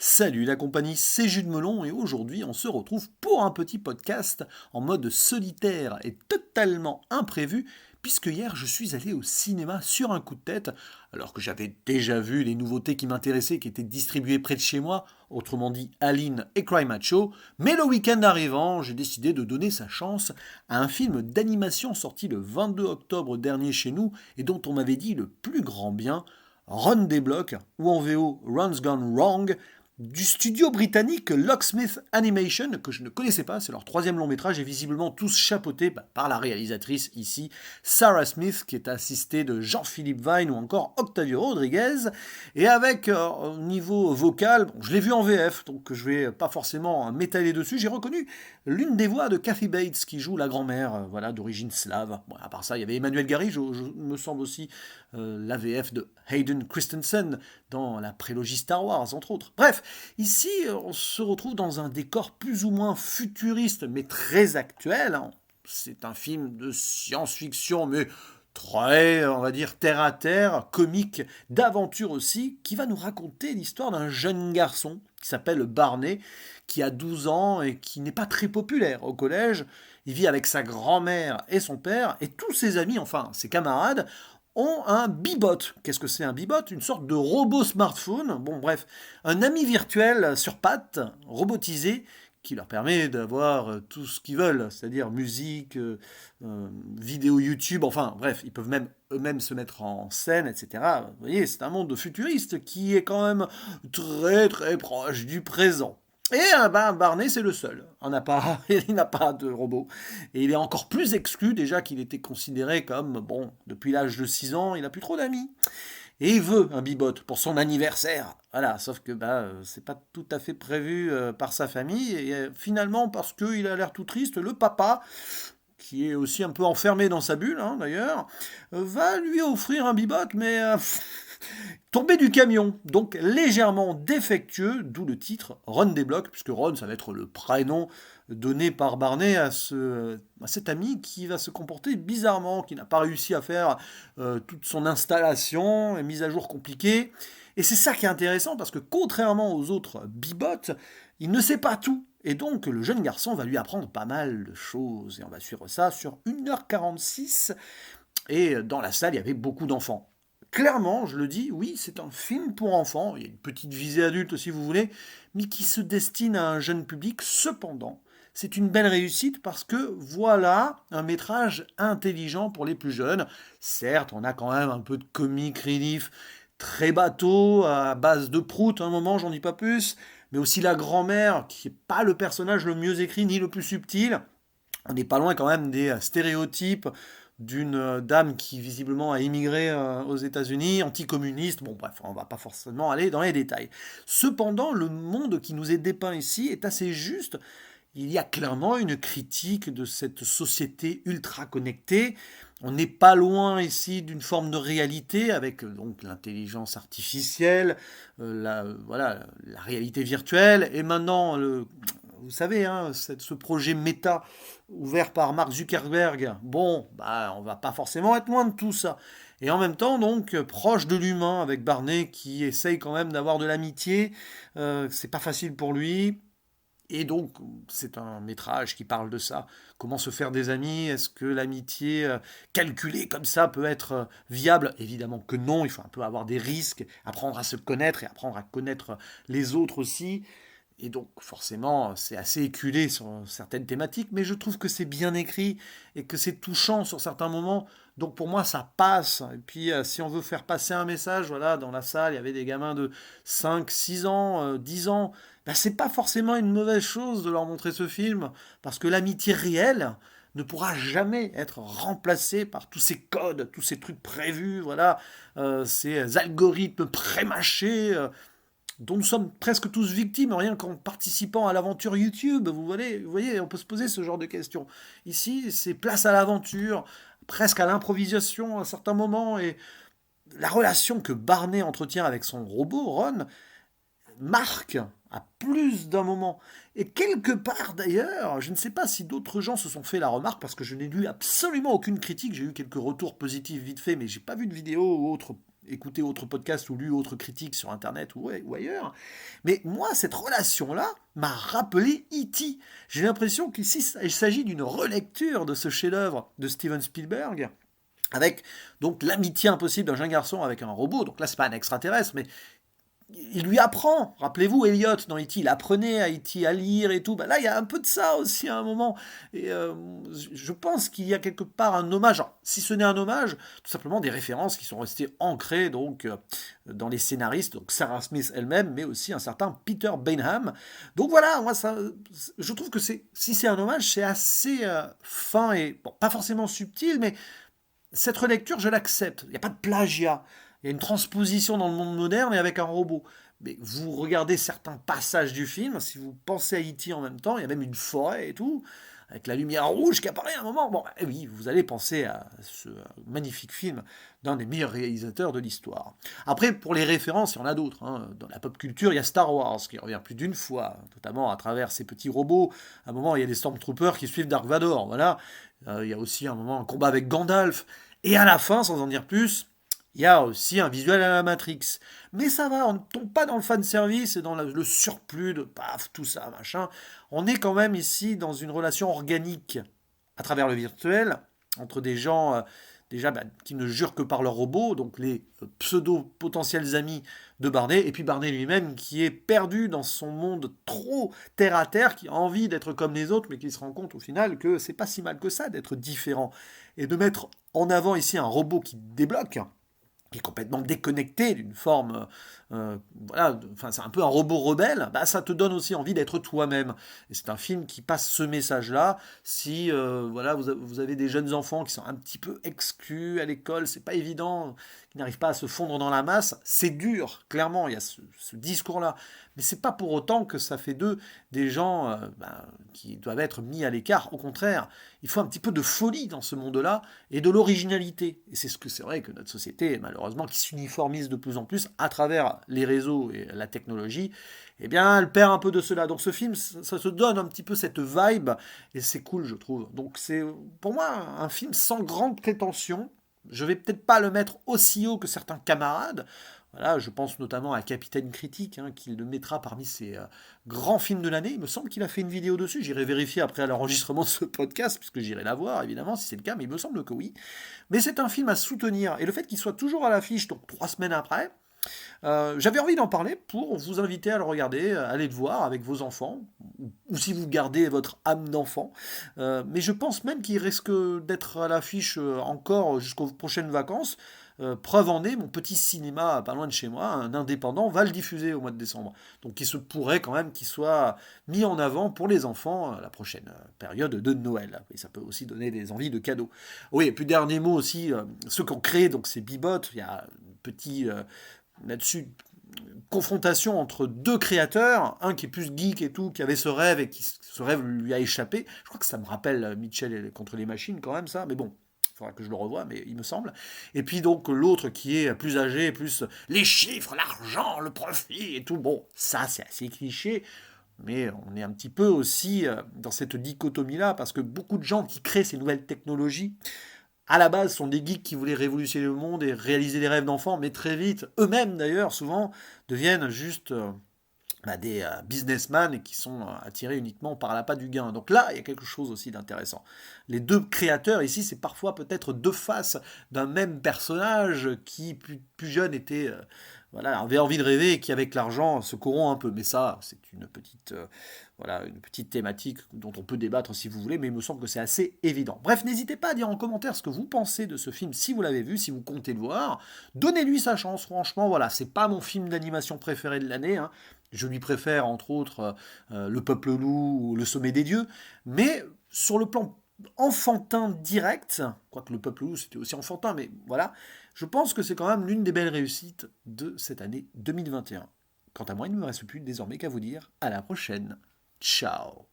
Salut la compagnie, c'est Jules Melon et aujourd'hui on se retrouve pour un petit podcast en mode solitaire et totalement imprévu puisque hier je suis allé au cinéma sur un coup de tête alors que j'avais déjà vu les nouveautés qui m'intéressaient qui étaient distribuées près de chez moi, autrement dit Aline et Cry Macho, mais le week-end arrivant j'ai décidé de donner sa chance à un film d'animation sorti le 22 octobre dernier chez nous et dont on m'avait dit le plus grand bien, Run des blocs ou en VO Run's Gone Wrong du studio britannique Locksmith Animation, que je ne connaissais pas, c'est leur troisième long métrage, et visiblement tous chapeautés par la réalisatrice ici, Sarah Smith, qui est assistée de Jean-Philippe Vine ou encore Octavio Rodriguez, et avec au niveau vocal, bon, je l'ai vu en VF, donc je vais pas forcément m'étaler dessus, j'ai reconnu l'une des voix de Kathy Bates, qui joue la grand-mère, voilà, d'origine slave. Bon, à part ça, il y avait Emmanuel Gary, je me semble aussi la VF de Hayden Christensen dans la prélogie Star Wars, entre autres. Bref, ici, on se retrouve dans un décor plus ou moins futuriste, mais très actuel. C'est un film de science-fiction, mais très, on va dire, terre à terre, comique, d'aventure aussi, qui va nous raconter l'histoire d'un jeune garçon qui s'appelle Barney, qui a 12 ans et qui n'est pas très populaire au collège. Il vit avec sa grand-mère et son père, et tous ses amis, enfin ses camarades, ont un Bebot. Qu'est-ce que c'est un Bebot? Une sorte de robot smartphone, bon bref, un ami virtuel sur pattes, robotisé, qui leur permet d'avoir tout ce qu'ils veulent, c'est-à-dire musique, vidéo YouTube, enfin bref, ils peuvent même eux-mêmes se mettre en scène, etc. Vous voyez, c'est un monde futuriste qui est quand même très très proche du présent. Et Barney, c'est le seul. Il n'a pas de robot. Et il est encore plus exclu, déjà qu'il était considéré comme, bon, depuis l'âge de 6 ans, il n'a plus trop d'amis. Et il veut un bibot pour son anniversaire. Voilà, sauf que c'est pas tout à fait prévu par sa famille. Et finalement, parce qu'il a l'air tout triste, le papa, qui est aussi un peu enfermé dans sa bulle, hein, d'ailleurs, va lui offrir un bibot, mais tombé du camion, donc légèrement défectueux, d'où le titre Ron des blocs, puisque Ron, ça va être le prénom donné par Barney à cet ami qui va se comporter bizarrement, qui n'a pas réussi à faire toute son installation, une mise à jour compliquée. Et c'est ça qui est intéressant, parce que contrairement aux autres bibots, il ne sait pas tout. Et donc le jeune garçon va lui apprendre pas mal de choses. Et on va suivre ça sur 1h46. Et dans la salle, il y avait beaucoup d'enfants. Clairement, je le dis, oui, c'est un film pour enfants, il y a une petite visée adulte si vous voulez, mais qui se destine à un jeune public. Cependant, c'est une belle réussite parce que voilà un métrage intelligent pour les plus jeunes. Certes, on a quand même un peu de comic relief très bateau, à base de prout, à un moment, j'en dis pas plus, mais aussi la grand-mère, qui n'est pas le personnage le mieux écrit ni le plus subtil. On n'est pas loin quand même des stéréotypes d'une dame qui visiblement a immigré aux États-Unis, anticommuniste. Bon, bref, on va pas forcément aller dans les détails. Cependant, le monde qui nous est dépeint ici est assez juste. Il y a clairement une critique de cette société ultra connectée. On n'est pas loin ici d'une forme de réalité avec donc l'intelligence artificielle, voilà, la réalité virtuelle et maintenant vous savez, hein, ce projet méta ouvert par Mark Zuckerberg, bon, on va pas forcément être loin de tout ça. Et en même temps, donc, proche de l'humain, avec Barney qui essaye quand même d'avoir de l'amitié, c'est pas facile pour lui. Et donc, c'est un métrage qui parle de ça. Comment se faire des amis? Est-ce que l'amitié calculée comme ça peut être viable? Évidemment que non, il faut un peu avoir des risques, apprendre à se connaître et apprendre à connaître les autres aussi. Et donc, forcément, c'est assez éculé sur certaines thématiques, mais je trouve que c'est bien écrit et que c'est touchant sur certains moments. Donc, pour moi, ça passe. Et puis, si on veut faire passer un message, voilà, dans la salle, il y avait des gamins de 5, 6 ans, 10 ans. C'est pas forcément une mauvaise chose de leur montrer ce film, parce que l'amitié réelle ne pourra jamais être remplacée par tous ces codes, tous ces trucs prévus, voilà, ces algorithmes prémâchés dont nous sommes presque tous victimes, rien qu'en participant à l'aventure YouTube. Vous voyez, on peut se poser ce genre de questions. Ici, c'est place à l'aventure, presque à l'improvisation à certains moments, et la relation que Barney entretient avec son robot, Ron, marque à plus d'un moment. Et quelque part d'ailleurs, je ne sais pas si d'autres gens se sont fait la remarque, parce que je n'ai lu absolument aucune critique, j'ai eu quelques retours positifs vite fait, mais j'ai pas vu de vidéo ou autre écouté autres podcasts ou lu autres critiques sur Internet ou ailleurs. Mais moi, cette relation-là m'a rappelé E.T. J'ai l'impression qu'ici, il s'agit d'une relecture de ce chef-d'œuvre de Steven Spielberg, avec donc l'amitié impossible d'un jeune garçon avec un robot. Donc là, c'est pas un extraterrestre, mais il lui apprend. Rappelez-vous, Elliot dans E.T., il apprenait à E.T. à lire et tout. Ben là, il y a un peu de ça aussi à un moment. Et je pense qu'il y a quelque part un hommage. Alors, si ce n'est un hommage, tout simplement des références qui sont restées ancrées donc, dans les scénaristes, donc Sarah Smith elle-même, mais aussi un certain Peter Bainham. Donc voilà, moi, je trouve que si c'est un hommage, c'est assez fin et bon, pas forcément subtil, mais cette relecture, je l'accepte. Il n'y a pas de plagiat. Il y a une transposition dans le monde moderne et avec un robot. Mais vous regardez certains passages du film, si vous pensez à E.T. en même temps, il y a même une forêt et tout, avec la lumière rouge qui apparaît à un moment. Bon, oui, vous allez penser à ce magnifique film d'un des meilleurs réalisateurs de l'histoire. Après, pour les références, il y en a d'autres. Hein. Dans la pop culture, il y a Star Wars qui revient plus d'une fois, notamment à travers ces petits robots. À un moment, il y a des Stormtroopers qui suivent Dark Vador. Voilà. Il y a aussi un moment un combat avec Gandalf. Et à la fin, sans en dire plus, il y a aussi un visuel à la Matrix. Mais ça va, on ne tombe pas dans le fanservice et dans le surplus de paf, tout ça, machin. On est quand même ici dans une relation organique à travers le virtuel entre des gens déjà qui ne jurent que par leur robot, donc les pseudo-potentiels amis de Barney, et puis Barney lui-même qui est perdu dans son monde trop terre à terre, qui a envie d'être comme les autres, mais qui se rend compte au final que c'est pas si mal que ça d'être différent. Et de mettre en avant ici un robot qui débloque, qui est complètement déconnecté d'une forme, voilà, enfin c'est un peu un robot rebelle, bah, ça te donne aussi envie d'être toi-même. Et c'est un film qui passe ce message-là. Si voilà, vous avez des jeunes enfants qui sont un petit peu exclus à l'école, c'est pas évident, qui n'arrivent pas à se fondre dans la masse, c'est dur, clairement, il y a ce discours-là. Mais c'est pas pour autant que ça fait d'eux des gens qui doivent être mis à l'écart. Au contraire, il faut un petit peu de folie dans ce monde-là et de l'originalité. Et c'est vrai que notre société, malheureusement, qui s'uniformise de plus en plus à travers les réseaux et la technologie, eh bien, elle perd un peu de cela. Donc ce film, ça se donne un petit peu cette vibe et c'est cool, je trouve. Donc c'est pour moi un film sans grande prétention. Je vais peut-être pas le mettre aussi haut que certains camarades. Voilà, je pense notamment à Capitaine Critique, hein, qui le mettra parmi ses grands films de l'année. Il me semble qu'il a fait une vidéo dessus. J'irai vérifier après l'enregistrement de ce podcast, puisque j'irai la voir, évidemment, si c'est le cas, mais il me semble que oui. Mais c'est un film à soutenir. Et le fait qu'il soit toujours à l'affiche, donc 3 semaines après, j'avais envie d'en parler pour vous inviter à le regarder, à aller le voir avec vos enfants, ou si vous gardez votre âme d'enfant. Mais je pense même qu'il risque d'être à l'affiche encore jusqu'aux prochaines vacances. Preuve en est, mon petit cinéma pas loin de chez moi, un indépendant, va le diffuser au mois de décembre. Donc il se pourrait quand même qu'il soit mis en avant pour les enfants à la prochaine période de Noël. Et ça peut aussi donner des envies de cadeaux. Oui, et puis dernier mot aussi, ceux qui ont créé donc ces Bibot, il y a un petit là-dessus confrontation entre deux créateurs, un qui est plus geek et tout, qui avait ce rêve et qui ce rêve lui a échappé. Je crois que ça me rappelle Mitchell contre les machines quand même ça, mais bon. Il faudra que je le revoie, mais il me semble. Et puis donc l'autre qui est plus âgé, plus les chiffres, l'argent, le profit et tout. Bon, ça c'est assez cliché, mais on est un petit peu aussi dans cette dichotomie-là, parce que beaucoup de gens qui créent ces nouvelles technologies, à la base, sont des geeks qui voulaient révolutionner le monde et réaliser des rêves d'enfants, mais très vite, eux-mêmes d'ailleurs, souvent, deviennent juste des businessmen et qui sont attirés uniquement par l'appât du gain. Donc là, il y a quelque chose aussi d'intéressant. Les deux créateurs ici, c'est parfois peut-être deux faces d'un même personnage qui, plus jeune, était... voilà, avait envie de rêver et qui, avec l'argent, se corrompt un peu. Mais ça, c'est une petite thématique dont on peut débattre si vous voulez, mais il me semble que c'est assez évident. Bref, n'hésitez pas à dire en commentaire ce que vous pensez de ce film, si vous l'avez vu, si vous comptez le voir. Donnez-lui sa chance, franchement, voilà, c'est pas mon film d'animation préféré de l'année, hein. Je lui préfère, entre autres, Le Peuple Loup ou Le Sommet des Dieux, mais sur le plan enfantin direct, quoique Le Peuple Loup c'était aussi enfantin, mais voilà, je pense que c'est quand même l'une des belles réussites de cette année 2021. Quant à moi, il ne me reste plus désormais qu'à vous dire à la prochaine. Ciao.